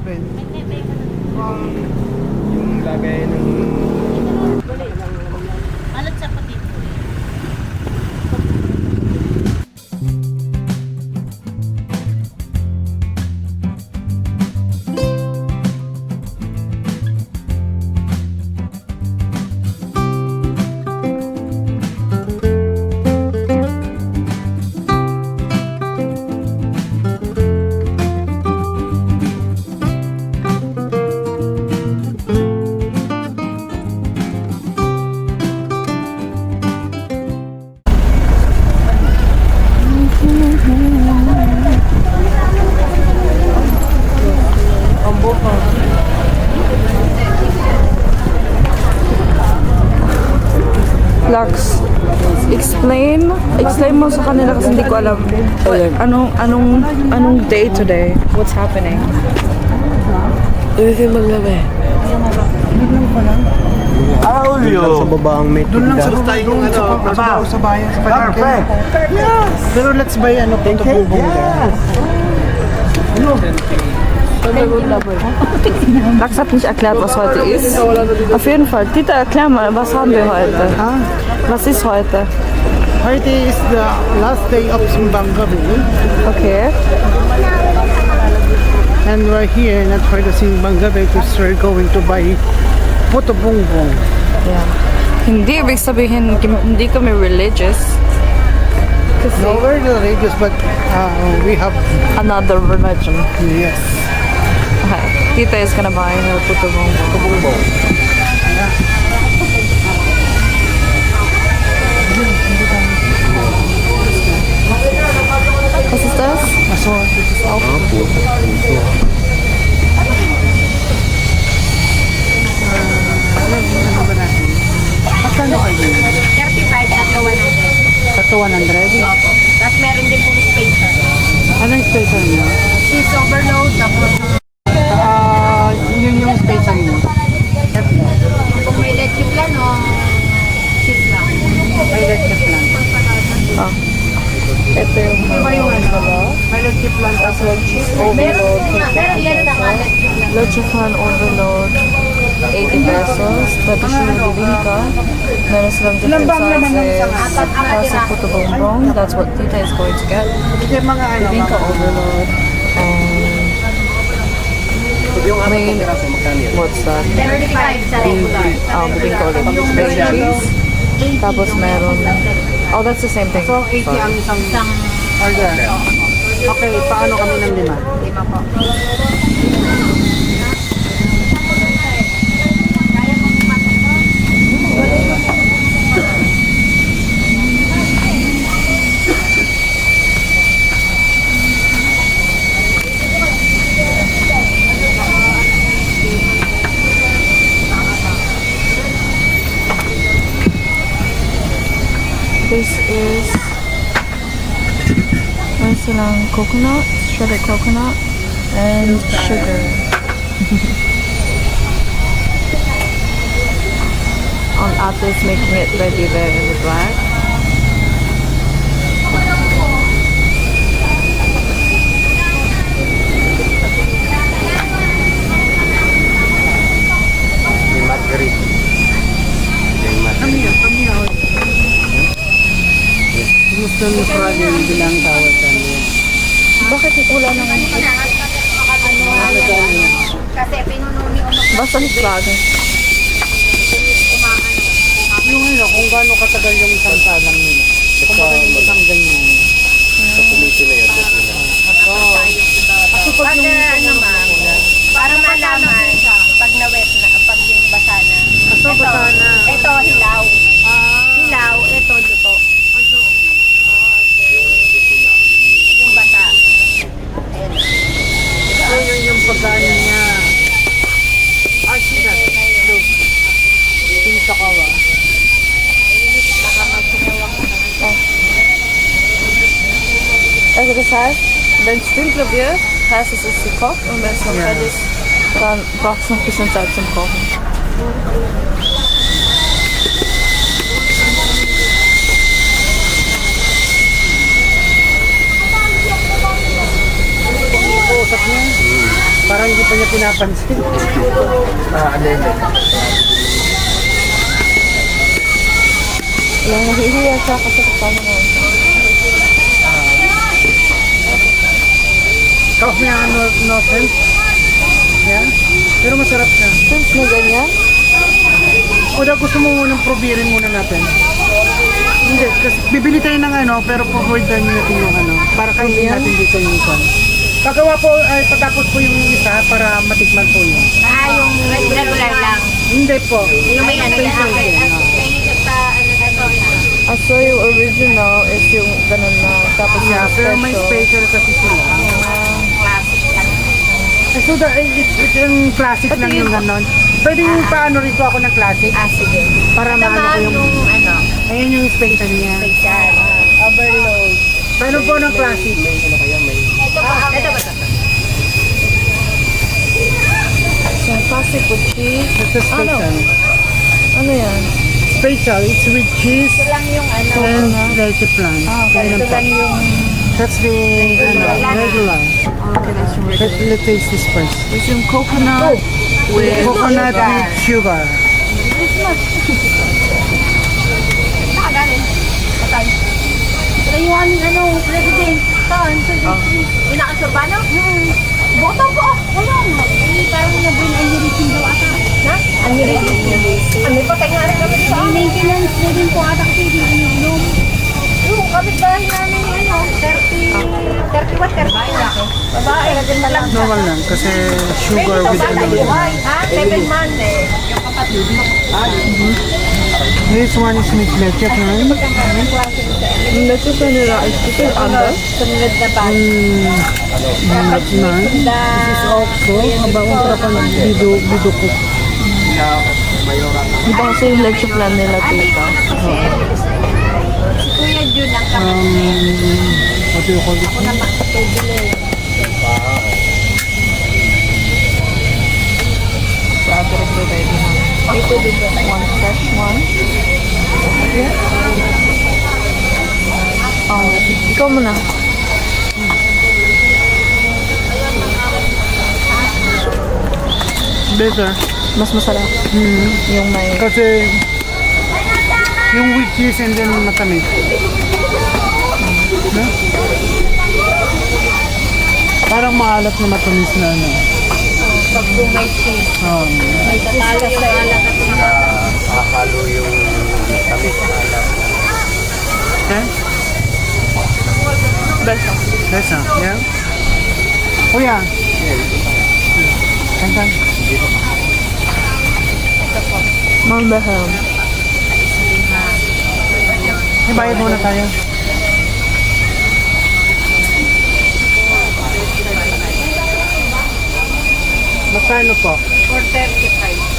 open. Yung lagay ng... Alat sa patit. Lux, explain mo sa kanila kasi hindi ko alam. Anong day today? What's happening? Everything magabi. Ulyo! Sa baba ang may Doon lang sa doon sa bayan, sa palengke. Yes! Pero let's buy puto bubong there. Lux hat nicht erklärt, was heute ist. Auf jeden Fall, Tita, erklär mal, was haben wir heute? Was ist heute? Heute is the last day of Simbanggabi. Okay. And we're here not for the Simbanggabi because we're going to buy puto bongbong. Yeah. Hindi ibig sabihin, hindi kami religious. Kasi No, we're religious but we have, another religion. yes. Okay. Tita is gonna buy her puto bongbong. Was ist das? So, this is all. Ano ba natin? Magkano kayo? 35 at 100. Sa 200? Tapos meron din pong spacer. Anong special niyo? Cheese overload, tapos Yun yung special niyo. kung may leche plan o cheese lang. May letchip lang. Ito yung Iba yung may letchip lang tapos cheese overload. Meron yan na nga leche plan. leche flan overload, 80 pesos. Traditional bibingka. Meron silang different sizes. Kasi puto bongbong. That's what Tita is going to get. Yung mga Bibingka overload. May, what's that? 35 sa regular. Bibingka ulit. Plain cheese. Tapos meron, oh, that's the same thing. So, 80 ang isang order. Okay, paano kami ng 5? 5 po. This is, meron silang coconut, shredded coconut, and sugar. On Atlas making it ready there in the black. Margarita. Kami yun. Gusto mo sa yung bilang tawad sa niya. Bakit wala naman? Kasi pinununi o Basta hislaga. Yung kung gaano katagal yung isang salang nila. Kung bakit yung isang ganyan. Sa kumito na yan. Kasi pag yung para malaman pag na-wet na, pag yung basa na. basa na. Ito, hilaw. Hilaw, ito, luto. Yung basa. Ayan. So yun yung pagkain niya. Sina. Look. Pinta ka ba? Also das heißt, wenn es dunkel wird, heißt es, es ist gekocht und wenn es noch hell ist, dann braucht es noch ein bisschen Zeit zum Kochen. Usap niya. Para hindi pa niya pinapansin. Yung nahihiya siya kasi kasama mo. Kaos niya, no sense. Yan. Pero masarap siya. Since na ganyan, O da gusto mo munang probirin muna natin? Hindi, kasi bibili tayo ng ano, pero po-order natin yung ano, para kainin natin dito yung isa. Pagawa po, ay patapos po yung isa para matikman po yun. Yung regular lang. Hindi po. Yung may ano yan. I saw yung original is yung ganun na. Tapos Yeah, yung pero may special. special kasi sila. So, it's yung classic lang yung ganon. Pwede yung paano rito ako ng classic Sige. para maano ko yung... Yung ano, Ayan yung special niya. special. Overload. Meron po ng classic. Ito ba ito? So, classic with cheese. It's a special. Ano yan? Special, it's with cheese Ito lang yung ano. and leche plan. Okay. Ayan Ito po. lang yung That's the regular. Okay, that's yung regular. Let's taste this first. It's yung coconut with Coconut with sugar. nakagaling. Patay. Ito yung aming ano, president. Saan? Yung nakasurbano? Bota po. Wala nga. Parang nabring aneurism daw ata. Na? Aneurism. Ano pa tayo nga rin kami sa maintenance na din po ata kasi hindi ininom. Yung kapitbahay namin ano, 30 what? 30 laki. Babae, naging na lang. Normal lang kasi sugar with ano. Ha? 7 months eh. Yung kapatid mo. This one is with leche plan. yung leche sa nila is ito yung under. Sunod na ba? Not none. This is also abang trapan ng bido cook. Di ba kasi yung leche plan nila tita? Si Kuya Jun ang What do you call this? So, ate rin ko baby mo. Ito din ba? One fresh one. Oh, ikaw muna. Better. Mas masarap. Yung may... Kasi yung with cheese and then matamis. No? Parang maalat na matamis na ano. pag may cheese. May tatalas sa alat at Nakakalo yung tamis na alam. Okay? Besa. Besa, yeah? Kuya. Kantan. Malbaham. Ibayad muna tayo. Magkano po? for 35.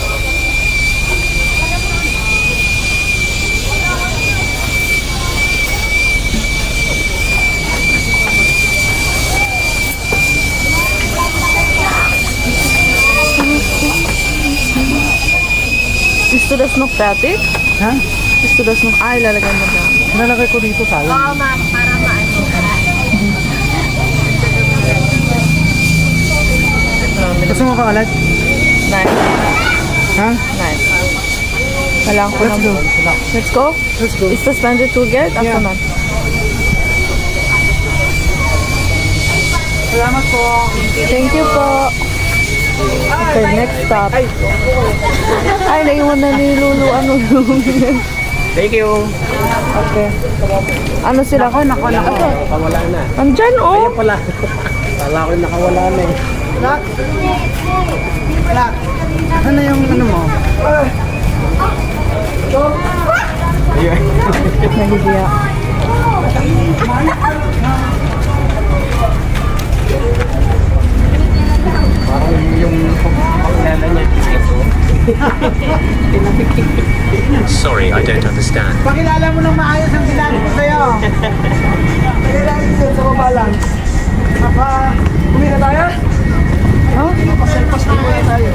Gusto das ng patik? Ha? Gusto das ng... Ay, lalagyan mo dyan. Nalagay ko dito tayo. Oo ma'am, para maano. Gusto mo pa ulit? Nice. Ha? Nice. Kailangan ko Let's na... go. Let's go? Let's go. Is suspended to get? After Yeah. man. Salamat po. Thank you po. Okay, next stop. Ay, naiwan na ni Lulu. Ano Thank you. Okay. Ano sila? Nako. Nakawala na. Andyan, oh. Pala. Kala ko nakawala na eh. Lak. Lak. Ano yung ano mo? Nahihiya. Parang yung pagkala niya. Sorry, I don't understand. Pakilala mo ng maayos ang bilangin ko sa'yo. Pakilala mo sa baba lang. Uwi na tayo? Ha? Paselpas na muna tayo.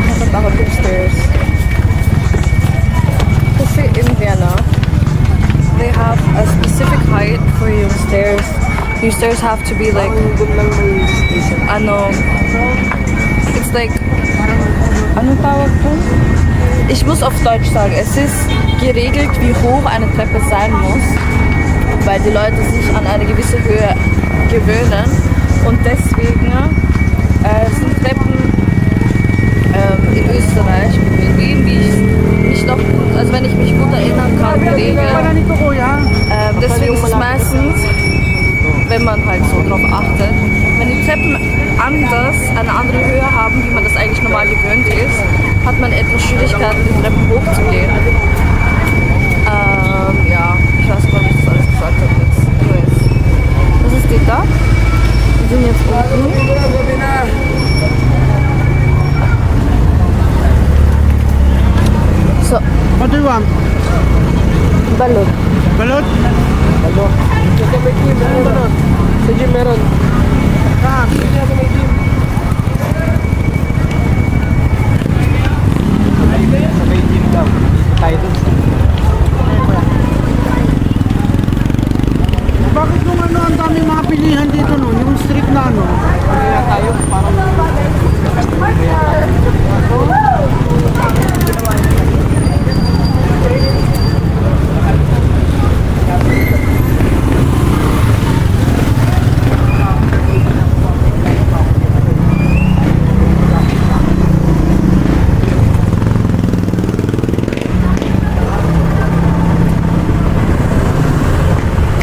Nakatakot yung stairs. Kasi in Vienna, they have a specific height for yung stairs. Your stairs have to be like, ano, it's like, ano tawag to? Ich muss auf Deutsch sagen, es ist geregelt, wie hoch eine Treppe sein muss, weil die Leute sich an eine gewisse Höhe gewöhnen und deswegen sind Treppen in Österreich, in Wien, wie ich mich noch gut, also wenn ich mich gut erinnern kann, geregelt. Deswegen ist es meistens, wenn man halt so drauf achtet, wenn die Treppen anders, eine andere Höhe haben, wie man das eigentlich normal gewöhnt ist, hat man etwas Schwierigkeiten, die Treppen hochzugehen. Ja, ich weiß gar nicht, was ich alles gesagt habe jetzt. Anyways, das ist die da. Wir sind jetzt unten. So, What do you want? balot. Balot? Sa gym meron. Saan? Sa may gym daw. Tayo dun. Bakit nung ano, ang daming mga pilihan dito no? Yung street na ano? Kaya tayo, parang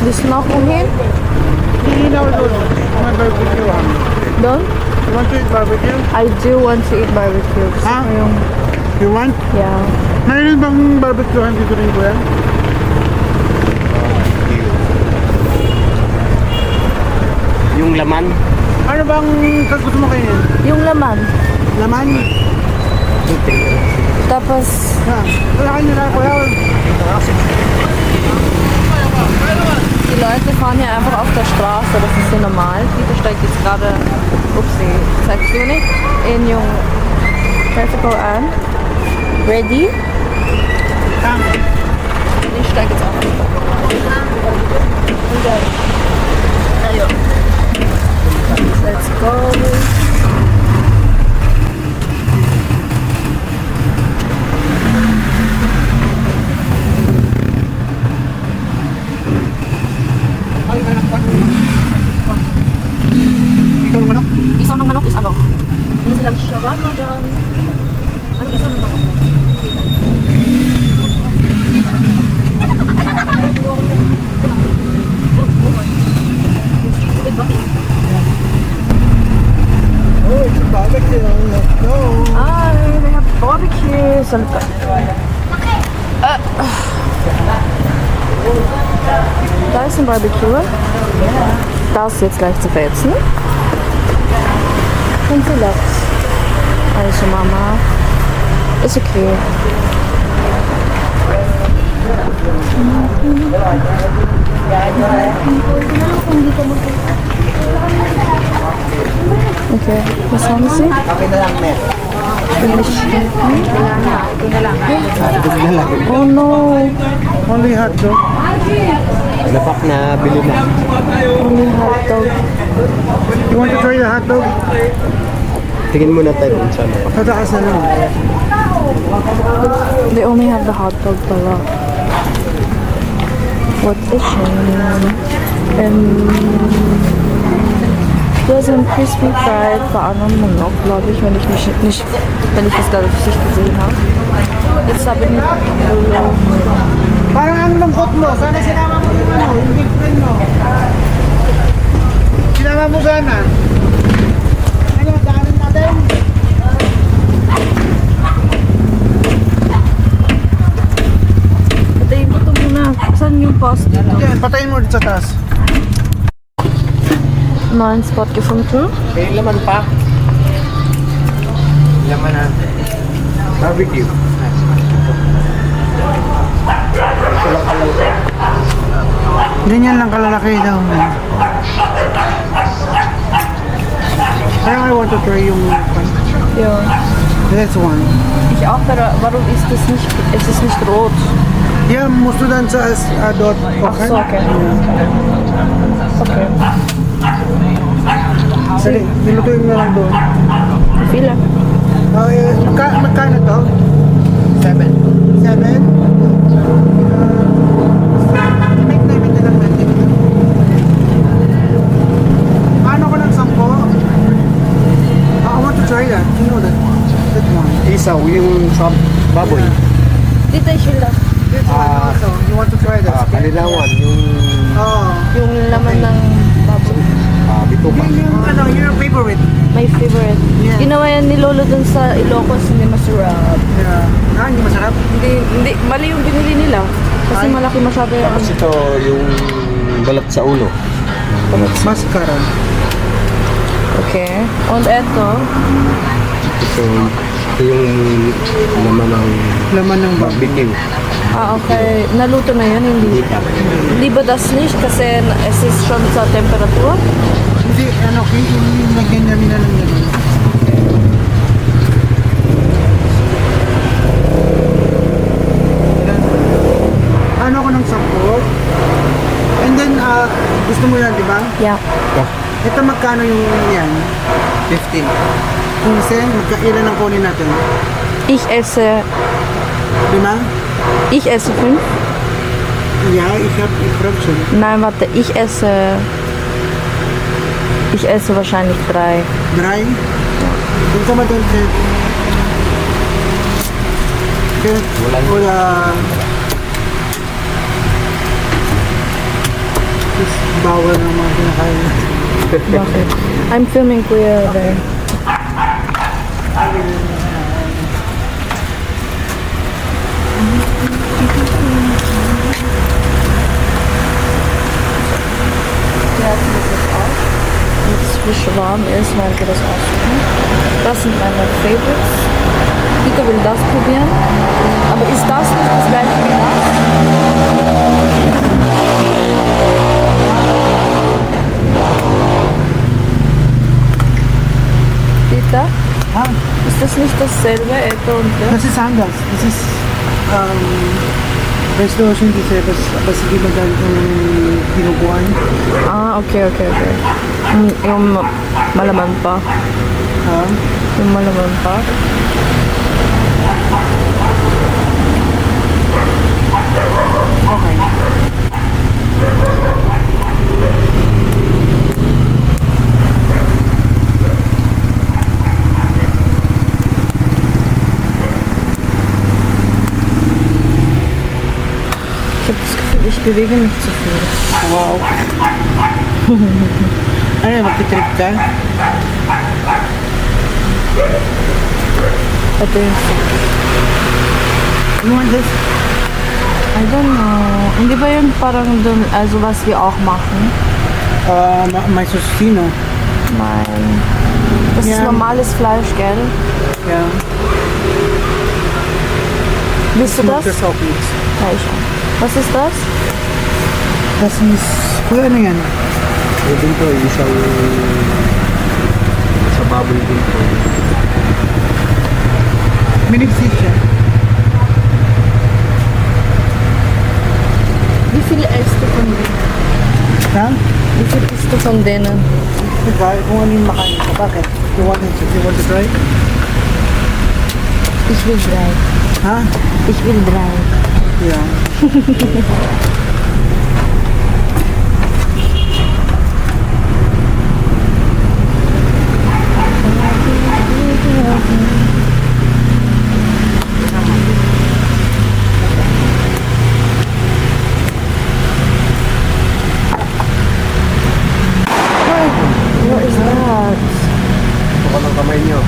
Gusto mo akong hin? Hindi na ulo. May barbecue ha? Doon? You want to eat barbecue? I do want to eat barbecue. Gusto Ha? ko yung, You want? yeah. Mayroon bang barbecue dito rin kuya? yung laman. Ano bang gusto mo kainin? Yung laman. Laman? Tapos, Ha? Wala kayo nila kuya? die Leute fahren hier einfach auf der Straße, das ist so normal. Peter steigt jetzt gerade, upsie, zeigst du nicht, in yung Traffico an. Ready? Ha? Ich steige jetzt auf. Ayun. Let's go. Ikaw naman ako? Isaw ng manok is ano? Hindi silang shawarma dyan. Ano isaw ng manok? Oh, it's a barbecue. Let's go. They have barbecue. Da ist ein Barbecue. Das ist jetzt gleich zu verhetzen. Und Salat. Also Mama. Ist okay. Okay, was haben Sie? Okay na lang, Mer. Oh no, Only hot dog. Napak na bili na. only hot dog. You want to try the hot dog? Tingin muna tayo dun sa ano. Sa taas na lang. They only have the hot dog pala. What a shame. Das sind crispy fried Manok, glaube ich, wenn ich das gerade richtig gesehen habe. Jetzt habe ich nicht. Parang ang lungkot mo. Sana sinama mo yung ano, yung big friend mo. Sinama mo sana. Ano, daanan natin. Patayin mo ito muna. Saan yung post dito? Okay, patayin mo dito sa taas. Neuen Spot gefunden. May laman pa. Laman na. Barbecue. Ganyan lang kalalaki daw. Kaya I want to try yung Ja. this one. Ich auch, aber warum ist das nicht, es ist nicht rot? Yeah, most of them as dot kochen. Okay. Okay. Sige, nilutuin mo na lang doon. Viele. Magkano to? 7. 7? Make na ibig na lang natin. Paano ko ng 10? I want to try that. You know that. That one. Isaw, yung sa baboy. Dito sila. This one also. You want to try that? Kalilawan, yung Oh. Yung laman ng baboy. bituka. Yung ano, your favorite. My favorite. Yeah. Ginawa yan ni Lolo dun sa Ilocos, hindi masarap. Yeah. Hindi masarap? Hindi, mali yung binili nila. Kasi Ay. malaki masyado yung Tapos ito, yung balat sa ulo. Mascara. Okay. And eto, Ito yung laman ng Laman ng baboy. barbecue. okay. Naluto na yun, hindi. Hindi ba das nicht? Kasi es ist schon sa temperatur. Hindi, ano, lagyan namin na lang yan. Ano ako ng 10? And then, gusto mo yan, di ba? Yeah. Ito magkano yung yan? 15. 15? Ilan ang kunin natin? Ich esse, 5? ich esse 5. Ja, ich frage schon. Nein, warte, ich esse wahrscheinlich 3. 3? Kung ka doon, Chef. Chef, wala. Just bawal ng mga kinakain natin. Bakit? I'm filming Kuya there. Jetzt frisch warm ist, weil wir das aussuchen. Das sind meine Favorites. Dieter will das probieren. Aber ist das nicht das gleiche wie das? Dieter, Ha? ist das nicht dasselbe, Ecke und das? Das ist anders. Das ist, Restoration kasi basta di magal yung binubuan. Ah, okay. Yung malaman pa. Ha? Yung malaman pa. Okay. Ich habe das Gefühl, ich bewege mich zu viel. Wow. Ano yun, magtitrip ka? Ito yung You want this? I don't know. Hindi ba yun parang dun, also was wir auch machen? May susino. Nein. Das ist Ja. normales Fleisch, gell? Yeah. Willst du das? Das auch nichts. Ja, ich auch. Was ist das? Das ist, ano yan? Din to, isang sa baboy din to. Minipsit siya. Wie viel isst du von denen? Ha? Wie viel isst du von denen? Diba, kung ano yung makain ka. Bakit? You want to try? Ich will 3. Ha? Ich will 3. Yeah. What is that? Ito ng kamay niyo.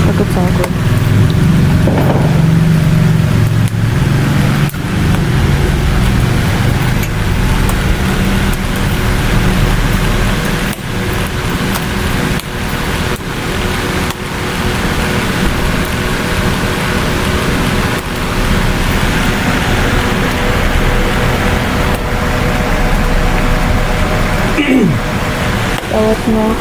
Takot sa ako. Dauert noch.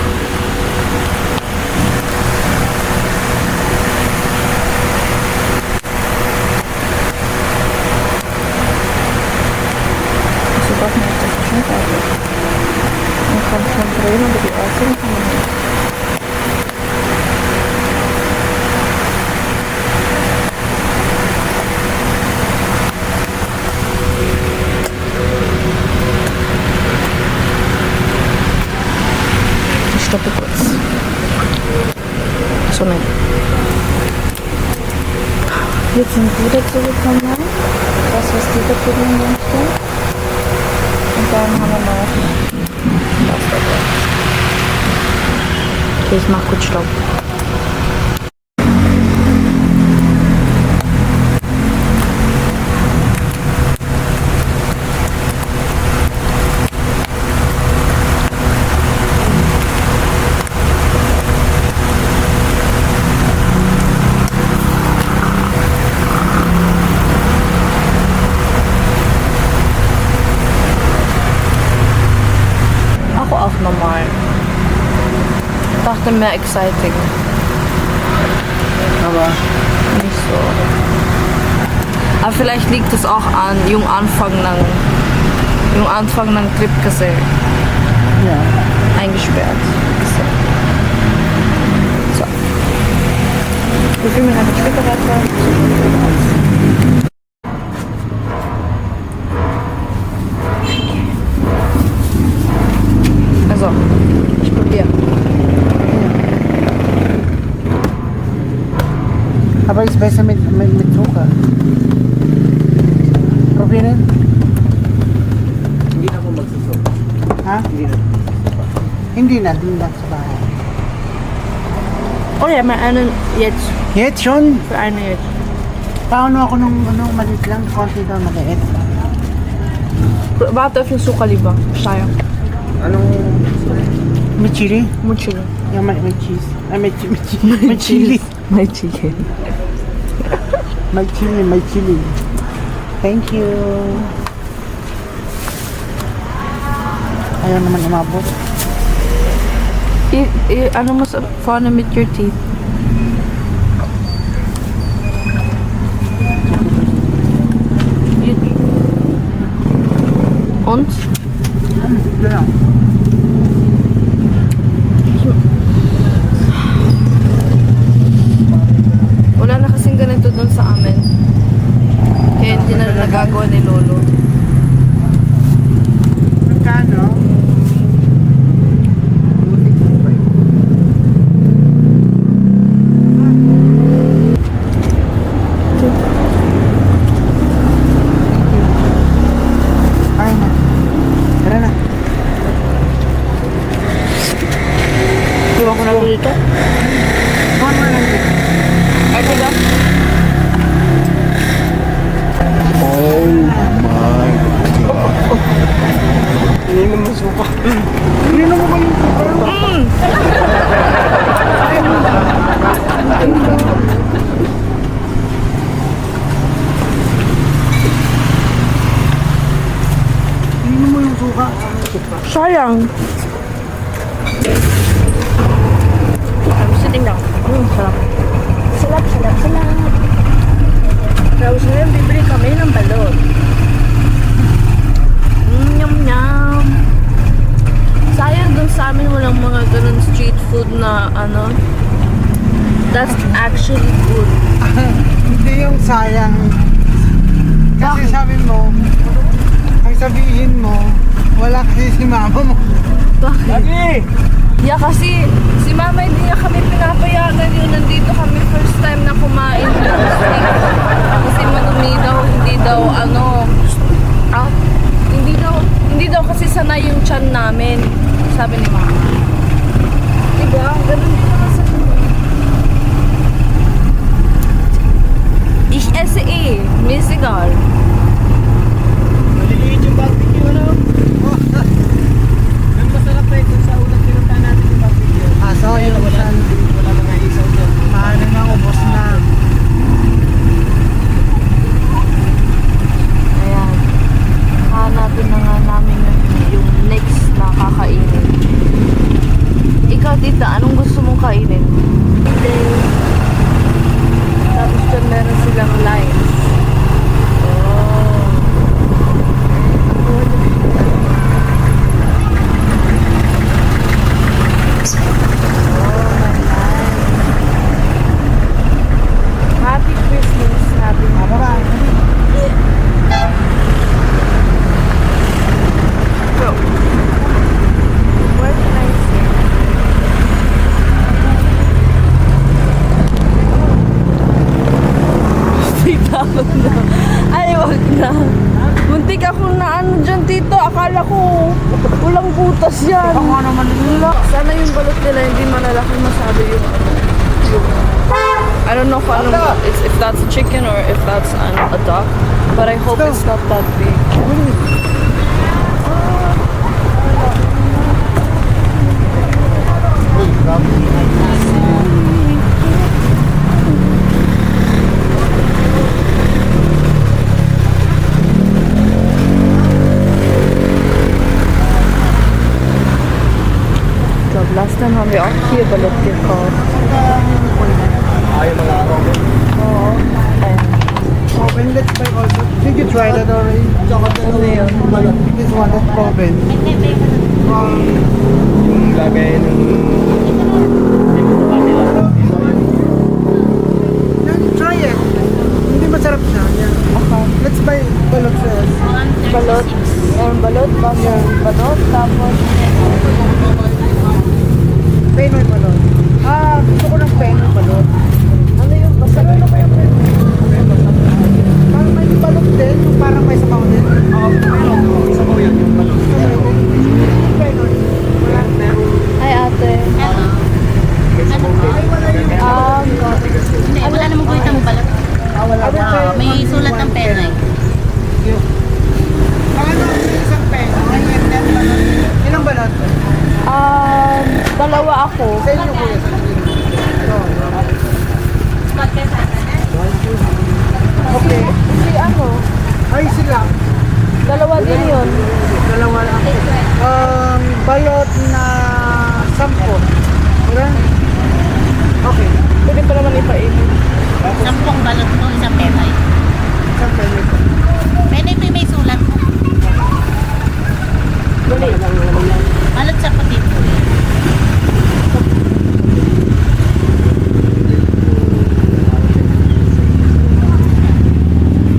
Sunod. Jetzt sind Bruder zurückgekommen. Das, was die da drüben möchte. Und dann haben wir noch das da drin. Okay, ich mach kurz Stopp. Ako auch normal. Dachte mehr exciting. Aber Nicht so. Aber vielleicht liegt es auch an yung Anfang ng trip kasi yeah. eingesperrt. So. Wir filmen einfach später weiter. Also, ich probiere. Aber ist besser mit Zucker. Probieren? Hindi na po magsusok. Ha? Hindi na, dun lang sa bahay. Oh ja, mal einen jetzt. Jetzt schon? Für eine jetzt. Paano ako nung maliit lang, konti daw maliit. Warte auf den Suka lieber. Sayang. Anong May chili? Mochila. Yung may cheese. Ay, may chili. My chicken. May chili. Thank you. Ayaw naman umabot. Ano mo sa vorne mit your teeth? Und? Genau. Wala na kasing ganito dun sa amin. Kaya hindi na nagagawa ni Lolo. Magkano? Ay na. Tara na. Iwan ko na ito dito. Kuha mo lang dito. Ay, diba? hindi na masuka? Hindi na mo ba yung super? Hindi mo yung suka. Sayang. I'm sitting down. Sarap. Salap, salap, salap. Tapos ngayon, bibili kami ng balot. Yum, yum. Sayang dun sa amin walang mga ganun street food na ano. That's actually good. Hindi yung sayang. Kasi sabi mo, ang sabihin mo, wala kasi si mama mo. Bakit? Lagi! Yeah, kasi si mama hindi niya kami pinapayagan yun. Nandito kami first time na kumain ng steak. Kasi madumi daw, hindi daw hindi daw kasi sanay yung tiyan namin. Sabi ni mama. Diba? Ganun din naman sa Ich esse eh. Mir ist egal. Maliliit yung barbecue, ano? Ang masarap na ito sa unang pinunta natin yung barbecue. So, yun Wala mga isaw dyan. paano na, ubos na. Ayan. Hanapin na nga namin yung next na kakainin. Ikaw, tita, anong gusto yan. Baka naman nila. Sana yung balot nila hindi malalaki masyado yung I don't know if that's a chicken or if that's a duck, but I hope it's not that big. Ich glaube, last time haben wir auch hier Ballett gekauft. Proven, let's buy also. Did you try that already? This one, that's proven. Yung lagay ng Try it. Hindi masarap siya. Yeah. Let's buy balot first. Balot. Balot, balot, tapos Penoy balot. Gusto ko ng penoy balot. ano yung basta ano ba yung Parang may balot din, yung parang may sabaw din. sabaw yun, yung balot. Penoy. Wala. Ay ate. Hindi, wala namang guhit ang balat. May sulat ng pera eh. Ano, isang penoy. Ilang balot? Dalawa ako. Sa inyo kuya. Okay. Si ano? Ay, sila. Dalawa din yun. Dalawa lang. Balot na 10. Diba? Okay. Pwede pa naman ipainin. 10 balot mo, isang pera eh. Isang penoy. Pera ito may sulat mo. Dali. Balot sa putit mo eh.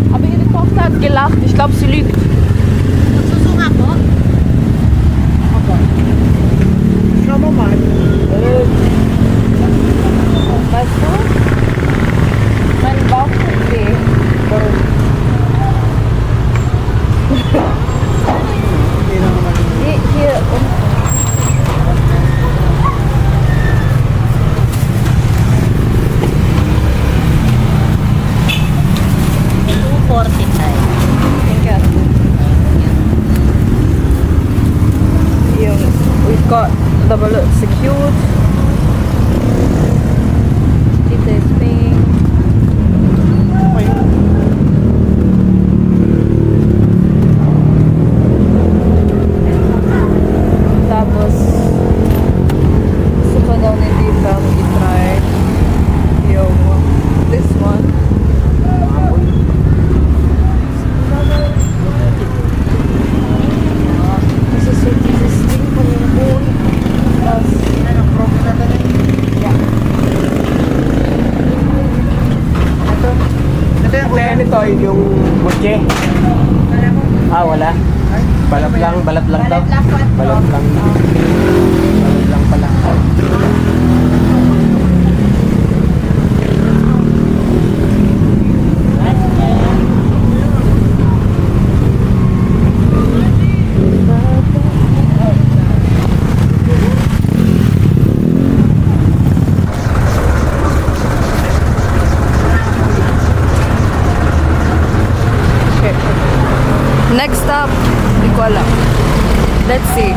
Aber ihre Tochter hat gelacht. Ich glaube, sie lügt. Magsusunga po. Schau mo man. Weißt du? Mein Bauch tut weh. Warum? Hindi na naman. Hier unten. May 240 tayo. Thank you, ate. Yung, we've got the balot secured. Tita is paying. Tapos, gusto pa daw ni Tita i-try yung this one. Kasi so dieses Ding von dem Huhn, das ja. Ito yung kuya. Kaya nito yung butche. Wala. Balat lang daw. Balat lang. Balat lang pala. Okay. Next stop, di ko alam. Let's see.